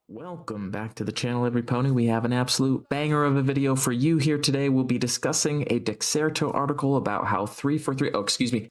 Welcome back to the channel, every pony. We have an absolute banger of a video for you here today. We'll be discussing a Dexerto article about how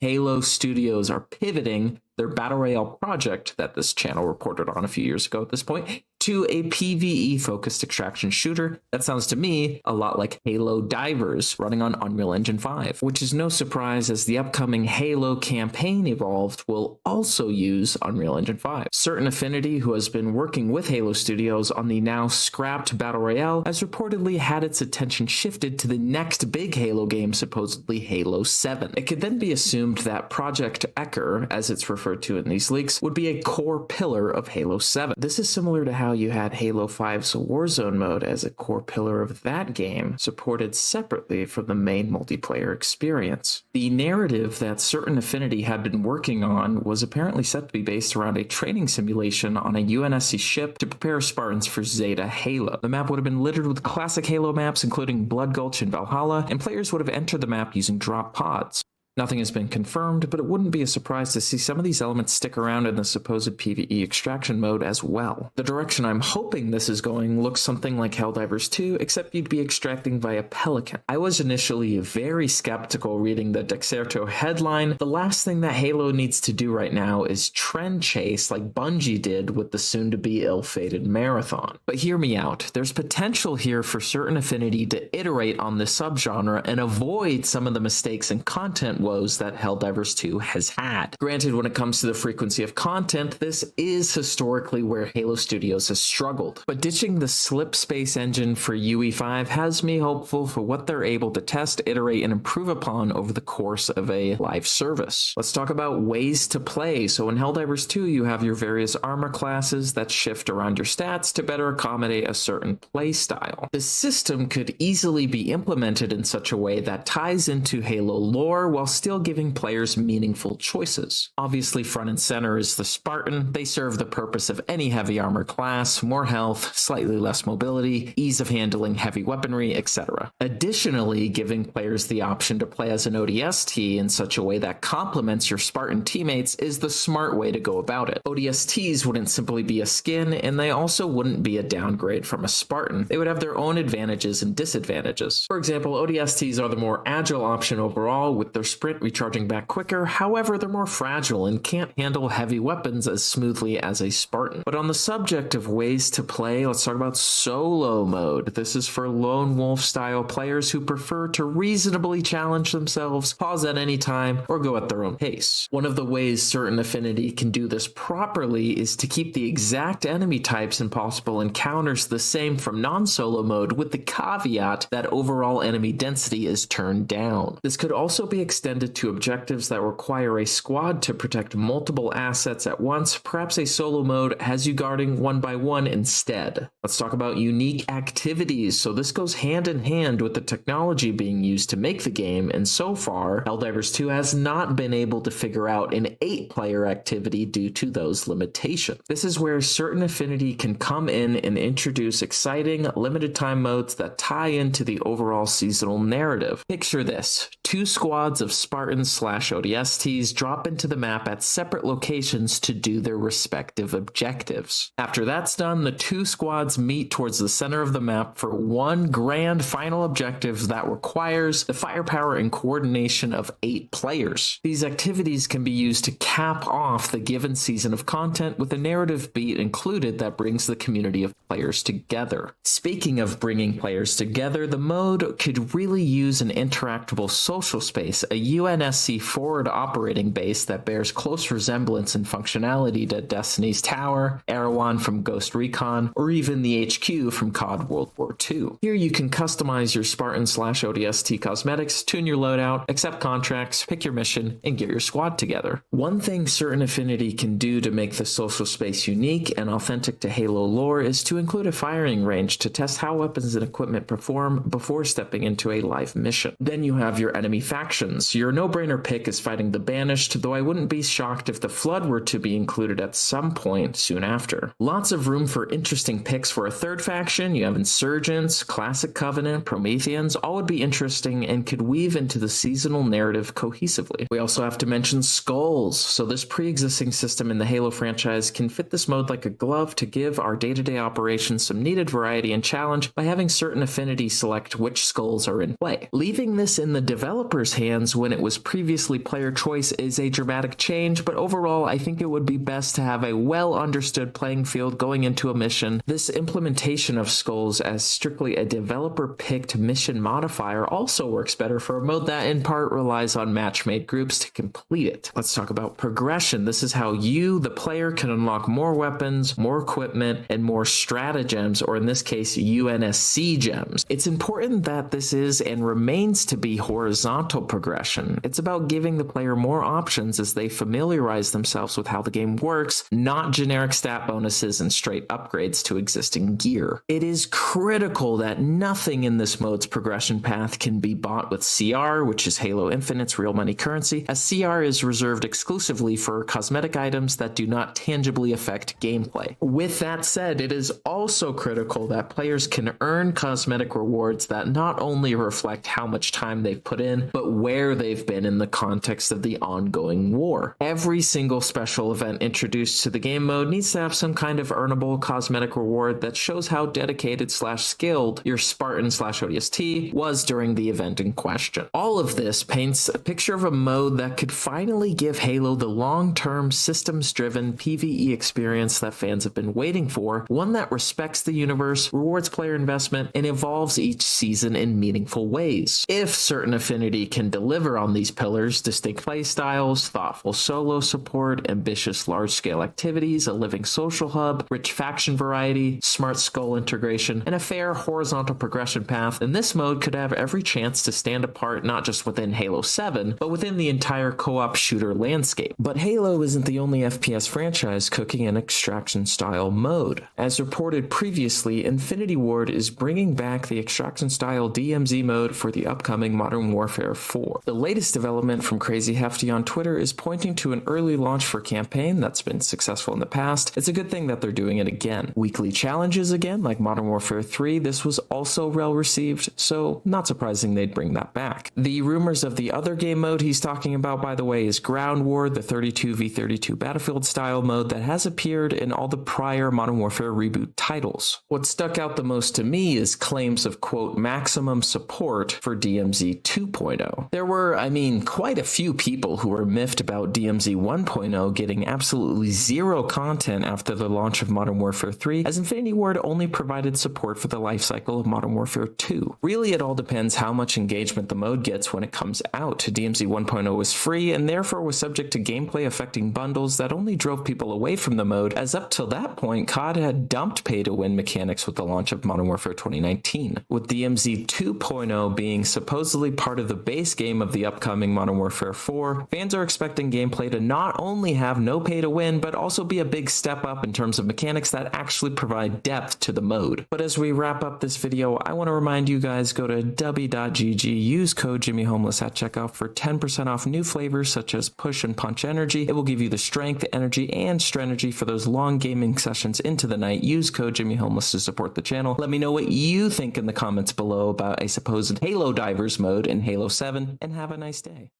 Halo Studios are pivoting their Battle Royale project that this channel reported on a few years ago at this point to a PvE-focused extraction shooter. That sounds to me a lot like Halo Divers running on Unreal Engine 5, which is no surprise as the upcoming Halo campaign Evolved will also use Unreal Engine 5. Certain Affinity, who has been working with Halo Studios on the now scrapped Battle Royale, has reportedly had its attention shifted to the next big Halo game, supposedly Halo 7. It could then be assumed that Project Ecker, as it's referred to in these leaks, would be a core pillar of Halo 7. This is similar to how you had Halo 5's Warzone mode as a core pillar of that game, supported separately from the main multiplayer experience. The narrative that Certain Affinity had been working on was apparently set to be based around a training simulation on a UNSC ship to prepare Spartans for Zeta Halo. The map would have been littered with classic Halo maps, including Blood Gulch and Valhalla, and players would have entered the map using drop pods. Nothing has been confirmed, but it wouldn't be a surprise to see some of these elements stick around in the supposed PvE extraction mode as well. The direction I'm hoping this is going looks something like Helldivers 2, except you'd be extracting via Pelican. I was initially very skeptical reading the Dexerto headline. The last thing that Halo needs to do right now is trend chase like Bungie did with the soon-to-be ill-fated Marathon. But hear me out. There's potential here for Certain Affinity to iterate on this subgenre and avoid some of the mistakes and content woes that Helldivers 2 has had. Granted, when it comes to the frequency of content, this is historically where Halo Studios has struggled. But ditching the slip space engine for UE5 has me hopeful for what they're able to test, iterate, and improve upon over the course of a live service. Let's talk about ways to play. So in Helldivers 2, you have your various armor classes that shift around your stats to better accommodate a certain play style. The system could easily be implemented in such a way that ties into Halo lore while still giving players meaningful choices. Obviously, front and center is the Spartan. They serve the purpose of any heavy armor class: more health, slightly less mobility, ease of handling heavy weaponry, etc. Additionally, giving players the option to play as an ODST in such a way that complements your Spartan teammates is the smart way to go about it. ODSTs wouldn't simply be a skin, and they also wouldn't be a downgrade from a Spartan. They would have their own advantages and disadvantages. For example, ODSTs are the more agile option overall, with their sprint recharging back quicker. However, they're more fragile and can't handle heavy weapons as smoothly as a Spartan. But on the subject of ways to play, let's talk about solo mode. This is for lone wolf style players who prefer to reasonably challenge themselves, pause at any time, or go at their own pace. One of the ways Certain Affinity can do this properly is to keep the exact enemy types and possible encounters the same from non-solo mode, with the caveat that overall enemy density is turned down. This could also be extended to objectives that require a squad to protect multiple assets at once. Perhaps a solo mode has you guarding one by one instead. Let's talk about unique activities. So this goes hand in hand with the technology being used to make the game, and so far, Helldivers 2 has not been able to figure out an 8-player activity due to those limitations. This is where Certain Affinity can come in and introduce exciting, limited time modes that tie into the overall seasonal narrative. Picture this: 2 squads of Spartans/ODSTs drop into the map at separate locations to do their respective objectives. After that's done, the 2 squads meet towards the center of the map for one grand final objective that requires the firepower and coordination of 8 players. These activities can be used to cap off the given season of content, with a narrative beat included that brings the community of players together. Speaking of bringing players together, the mode could really use an interactable social space, a UNSC forward operating base that bears close resemblance in functionality to Destiny's Tower, Erewhon from Ghost Recon, or even the HQ from COD World War II. Here you can customize your Spartan/ODST cosmetics, tune your loadout, accept contracts, pick your mission, and get your squad together. One thing Certain Affinity can do to make the social space unique and authentic to Halo lore is to include a firing range to test how weapons and equipment perform before stepping into a live mission. Then you have your enemy factions. Your no-brainer pick is fighting the Banished, though I wouldn't be shocked if the Flood were to be included at some point soon after. Lots of room for interesting picks for a third faction. You have Insurgents, Classic Covenant, Prometheans, all would be interesting and could weave into the seasonal narrative cohesively. We also have to mention Skulls, so this pre-existing system in the Halo franchise can fit this mode like a glove to give our day-to-day operations some needed variety and challenge by having certain affinities select which skulls are in play. Leaving this in the developer's hands when it was previously player choice is a dramatic change, but overall I think it would be best to have a well-understood playing field going into a mission. This implementation of skulls as strictly a developer-picked mission modifier also works better for a mode that in part relies on match-made groups to complete it. Let's talk about progression. This is how you, the player, can unlock more weapons, more equipment, and more stratagems, or in this case, UNSC gems. It's important that this is and remains to be horizontal progression. It's about giving the player more options as they familiarize themselves with how the game works, not generic stat bonuses and straight upgrades to existing gear. It is critical that nothing in this mode's progression path can be bought with CR, which is Halo Infinite's real money currency, as CR is reserved exclusively for cosmetic items that do not tangibly affect gameplay. With that said, it is also critical that players can earn cosmetic rewards that not only reflect how much time they've put in, but where they've been in the context of the ongoing war. Every single special event introduced to the game mode needs to have some kind of earnable cosmetic reward that shows how dedicated / skilled your Spartan / ODST was during the event in question. All of this paints a picture of a mode that could finally give Halo the long-term systems-driven PvE experience that fans have been waiting for, one that respects the universe, rewards player investment, and evolves each season in meaningful ways. If certain affinity can deliver on these pillars, distinct playstyles, thoughtful solo support, ambitious large-scale activities, a living social hub, rich faction variety, smart skull integration, and a fair horizontal progression path, then this mode could have every chance to stand apart not just within Halo 7, but within the entire co-op shooter landscape. But Halo isn't the only FPS franchise cooking an extraction-style mode. As reported previously, Infinity Ward is bringing back the extraction-style DMZ mode for the upcoming Modern Warfare 4. The latest development from Crazy Hefty on Twitter is pointing to an early launch for campaign that's been successful in the past. It's a good thing that they're doing it again. Weekly challenges again, like Modern Warfare 3, this was also well received, so not surprising they'd bring that back. The rumors of the other game mode he's talking about, by the way, is Ground War, the 32v32 Battlefield style mode that has appeared in all the prior Modern Warfare reboot titles. What stuck out the most to me is claims of, quote, maximum support for DMZ 2.0. There were, quite a few people who were miffed about DMZ 1.0 getting absolutely zero content after the launch of Modern Warfare 3, as Infinity Ward only provided support for the lifecycle of Modern Warfare 2. Really, it all depends how much engagement the mode gets when it comes out. DMZ 1.0 was free and therefore was subject to gameplay affecting bundles that only drove people away from the mode, as up till that point, COD had dumped pay-to-win mechanics with the launch of Modern Warfare 2019. With DMZ 2.0 being supposedly part of the base game of the upcoming Modern Warfare 4, fans are expecting gameplay to not only have no pay-to-win, but also be a big step up in terms of mechanics that actually provide depth to the mode. But as we wrap up this video, I want to remind you guys, go to w.gg, use code JimmyHomeless at checkout for 10% off new flavors such as Push and Punch Energy. It will give you the strength, energy, and strategy for those long gaming sessions into the night. Use code JimmyHomeless to support the channel. Let me know what you think in the comments below about a supposed Halo Divers mode in Halo 7, and have a nice day.